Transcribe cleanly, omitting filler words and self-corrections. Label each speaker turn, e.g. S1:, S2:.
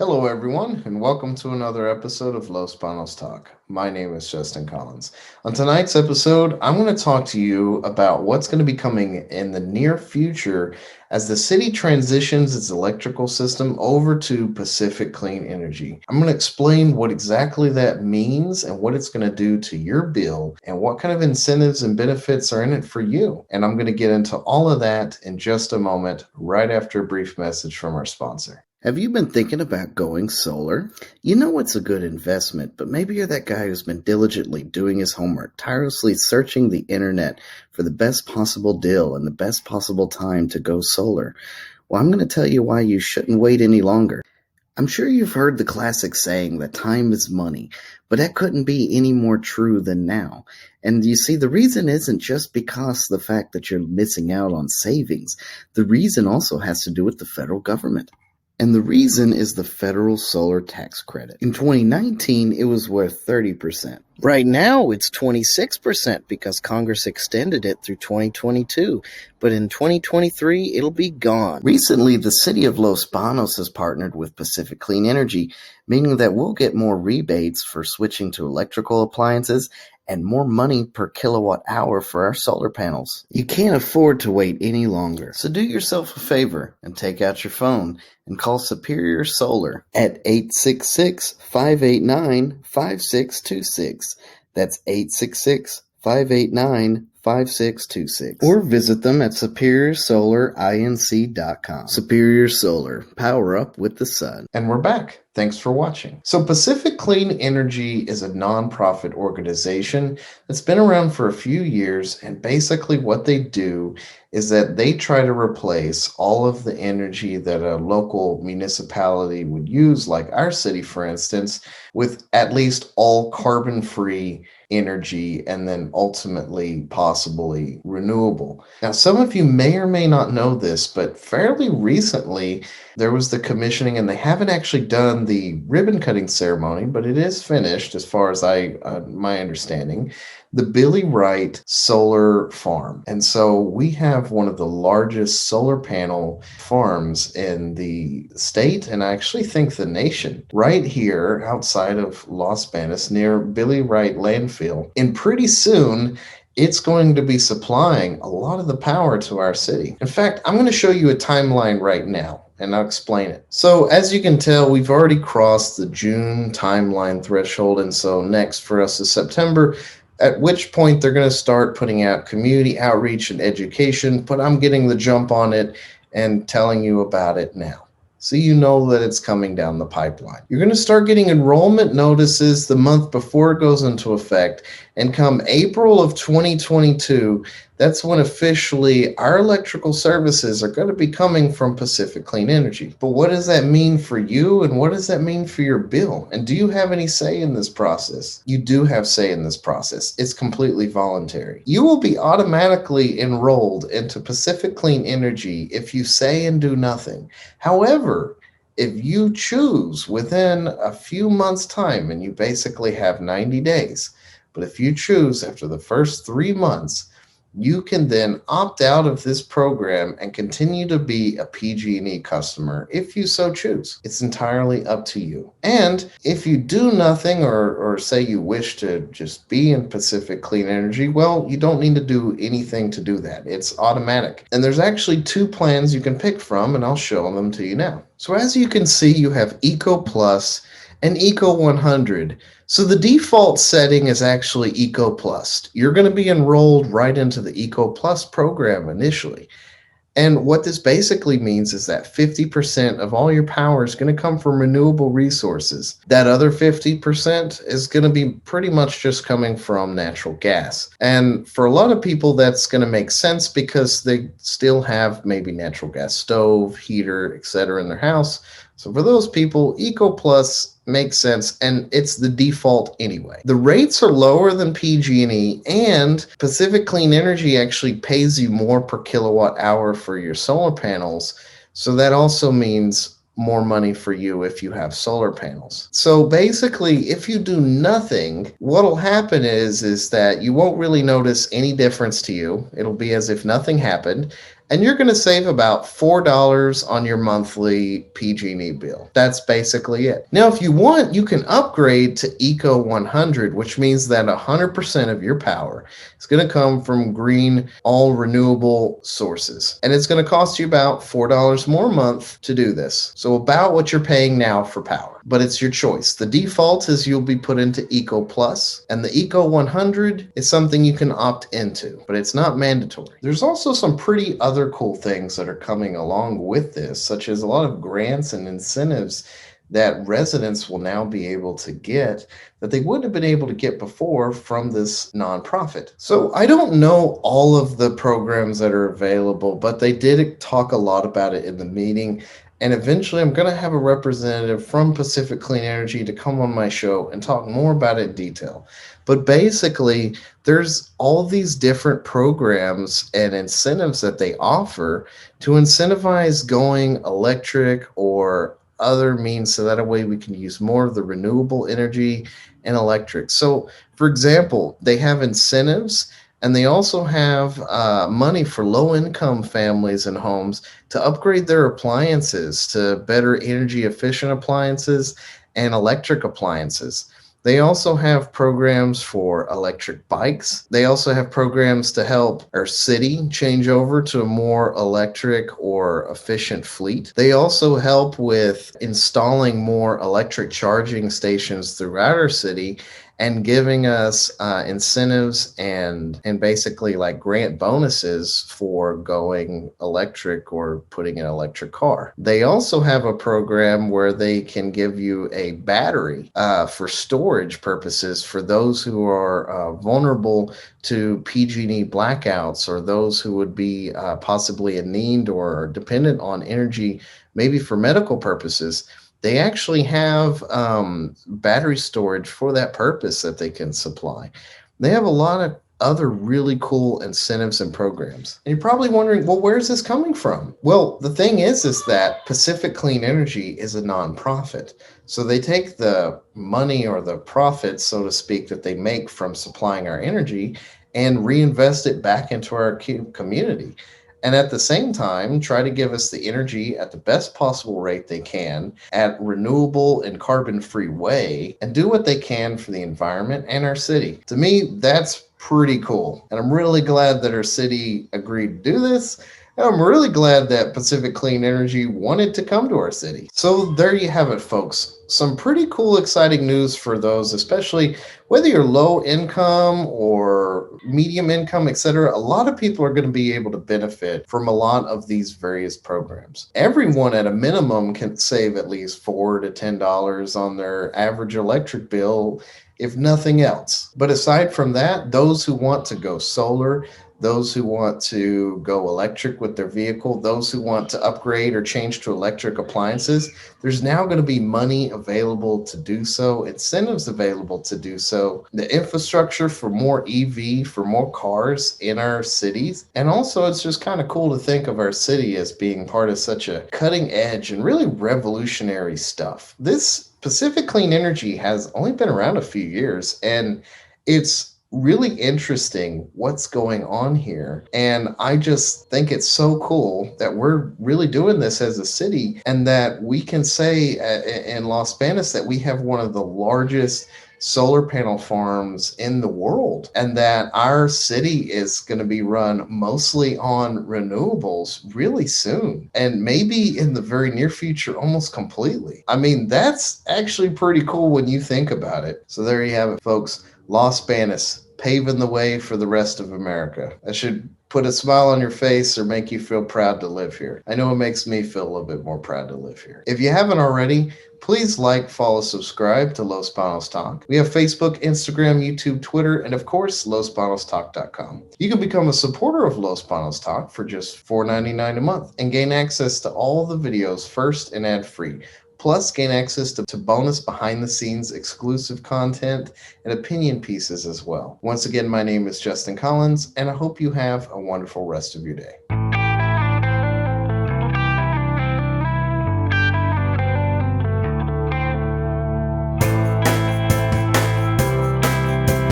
S1: Hello, everyone, and welcome to another episode of Los Banos Talk. My name is Justin Collins. On tonight's episode, I'm going to talk to you about what's going to be coming in the near future as the city transitions its electrical system over to Pacific Clean Energy. I'm going to explain what exactly that means and what it's going to do to your bill and what kind of incentives and benefits are in it for you. And I'm going to get into all of that in just a moment, right after a brief message from our sponsor.
S2: Have you been thinking about going solar? You know it's a good investment, but maybe you're that guy who's been diligently doing his homework, tirelessly searching the internet for the best possible deal and the best possible time to go solar. Well, I'm going to tell you why you shouldn't wait any longer. I'm sure you've heard the classic saying that time is money, but that couldn't be any more true than now. And you see, the reason isn't just because the fact that you're missing out on savings. The reason also has to do with the federal government. And the reason is the federal solar tax credit. In 2019, it was worth 30%. Right now, it's 26% because Congress extended it through 2022. But in 2023, it'll be gone. Recently, the City of Los Banos has partnered with Pacific Clean Energy, meaning that we'll get more rebates for switching to electrical appliances and more money per kilowatt hour for our solar panels. You can't afford to wait any longer. So do yourself a favor and take out your phone and call Superior Solar at 866-589-5626. That's 866-589-5626. Or visit them at superiorSolarInc.com. Superior Solar. Power up with the sun.
S1: And we're back. Thanks for watching. So Pacific Clean Energy is a nonprofit organization that's been around for a few years, and basically what they do is that they try to replace all of the energy that a local municipality would use, like our city, for instance, with at least all carbon-free energy and then ultimately possibly renewable. Now, some of you may or may not know this, but fairly recently there was the commissioning, and they haven't actually done the ribbon cutting ceremony, but it is finished as far as my understanding, the Billy Wright Solar Farm. And so we have one of the largest solar panel farms in the state, and I actually think the nation, right here outside of Los Banos near Billy Wright Landfill. And pretty soon, it's going to be supplying a lot of the power to our city. In fact, I'm going to show you a timeline right now, and I'll explain it. So as you can tell, we've already crossed the June timeline threshold, and so next for us is September, at which point they're going to start putting out community outreach and education, but I'm getting the jump on it and telling you about it now, so you know that it's coming down the pipeline. You're going to start getting enrollment notices the month before it goes into effect, and come April of 2022, that's when officially our electrical services are going to be coming from Pacific Clean Energy. But what does that mean for you, and what does that mean for your bill? And do you have any say in this process? You do have say in this process. It's completely voluntary. You will be automatically enrolled into Pacific Clean Energy if you say and do nothing. However, if you choose within a few months' time, and you basically have 90 days, but if you choose after the first 3 months, you can then opt out of this program and continue to be a PG&E customer if you so choose. It's entirely up to you. And if you do nothing, or say you wish to just be in Pacific Clean Energy, well, you don't need to do anything to do that. It's automatic. And there's actually 2 plans you can pick from, and I'll show them to you now. So as you can see, you have Eco Plus and Eco 100. So the default setting is actually Eco Plus. You're going to be enrolled right into the Eco Plus program initially. And what this basically means is that 50% of all your power is going to come from renewable resources. That other 50% is going to be pretty much just coming from natural gas. And for a lot of people, that's going to make sense because they still have maybe natural gas stove, heater, etc. in their house. So for those people, Eco Plus makes sense, and it's the default anyway. The rates are lower than PG&E, and Pacific Clean Energy actually pays you more per kilowatt hour for your solar panels, so that also means more money for you if you have solar panels. So basically, if you do nothing, what'll happen is that you won't really notice any difference to you. It'll be as if nothing happened. and you're going to save about $4 on your monthly PG&E bill. That's basically it. Now, if you want, you can upgrade to Eco 100, which means that 100% of your power is going to come from green, all renewable sources. And it's going to cost you about $4 more a month to do this. So about what you're paying now for power. But it's your choice. The default is you'll be put into Eco Plus, and the Eco 100 is something you can opt into, but it's not mandatory. There's also some pretty other cool things that are coming along with this, such as a lot of grants and incentives that residents will now be able to get that they wouldn't have been able to get before from this nonprofit. So I don't know all of the programs that are available, but they did talk a lot about it in the meeting. And eventually I'm going to have a representative from Pacific Clean Energy to come on my show and talk more about it in detail. But basically, there's all these different programs and incentives that they offer to incentivize going electric or other means, so that way we can use more of the renewable energy and electric. So, for example, they have incentives, and they also have money for low-income families and homes to upgrade their appliances to better energy efficient appliances and electric appliances. They also have programs for electric bikes. They also have programs to help our city change over to a more electric or efficient fleet. They also help with installing more electric charging stations throughout our city and giving us incentives and basically like grant bonuses for going electric or putting an electric car. They also have a program where they can give you a battery for storage purposes for those who are vulnerable to PG&E blackouts, or those who would be possibly in need or dependent on energy, maybe for medical purposes. They actually have battery storage for that purpose that they can supply. They have a lot of other really cool incentives and programs. And you're probably wondering, well, where's this coming from? Well, the thing is that Pacific Clean Energy is a nonprofit. So they take the money or the profit, so to speak, that they make from supplying our energy and reinvest it back into our community. And at the same time, try to give us the energy at the best possible rate they can, at renewable and carbon-free way, and do what they can for the environment and our city. To me, that's pretty cool. And I'm really glad that our city agreed to do this. And I'm really glad that Pacific Clean Energy wanted to come to our city. So there you have it, folks. Some pretty cool, exciting news for those, especially whether you're low income or medium income, etc. A lot of people are going to be able to benefit from a lot of these various programs. Everyone at a minimum can save at least $4 to $10 on their average electric bill, if nothing else. But aside from that, those who want to go solar, those who want to go electric with their vehicle, those who want to upgrade or change to electric appliances, there's now going to be money available to do so, incentives available to do so, the infrastructure for more EV, for more cars in our cities. And also, it's just kind of cool to think of our city as being part of such a cutting edge and really revolutionary stuff. This Pacific Clean Energy has only been around a few years, and it's really interesting what's going on here. And I just think it's so cool that we're really doing this as a city, and that we can say in Los Banos that we have one of the largest solar panel farms in the world, and that our city is going to be run mostly on renewables really soon, and maybe in the very near future almost completely. I mean, that's actually pretty cool when you think about it. So there you have it, folks. Los Banos, paving the way for the rest of America. That should put a smile on your face or make you feel proud to live here. I know it makes me feel a little bit more proud to live here. If you haven't already, please like, follow, subscribe to Los Banos Talk. We have Facebook, Instagram, YouTube, Twitter, and of course, LosBanosTalk.com. You can become a supporter of Los Banos Talk for just $4.99 a month and gain access to all the videos first and ad-free. Plus, gain access to bonus behind-the-scenes exclusive content and opinion pieces as well. Once again, my name is Justin Collins, and I hope you have a wonderful rest of your day.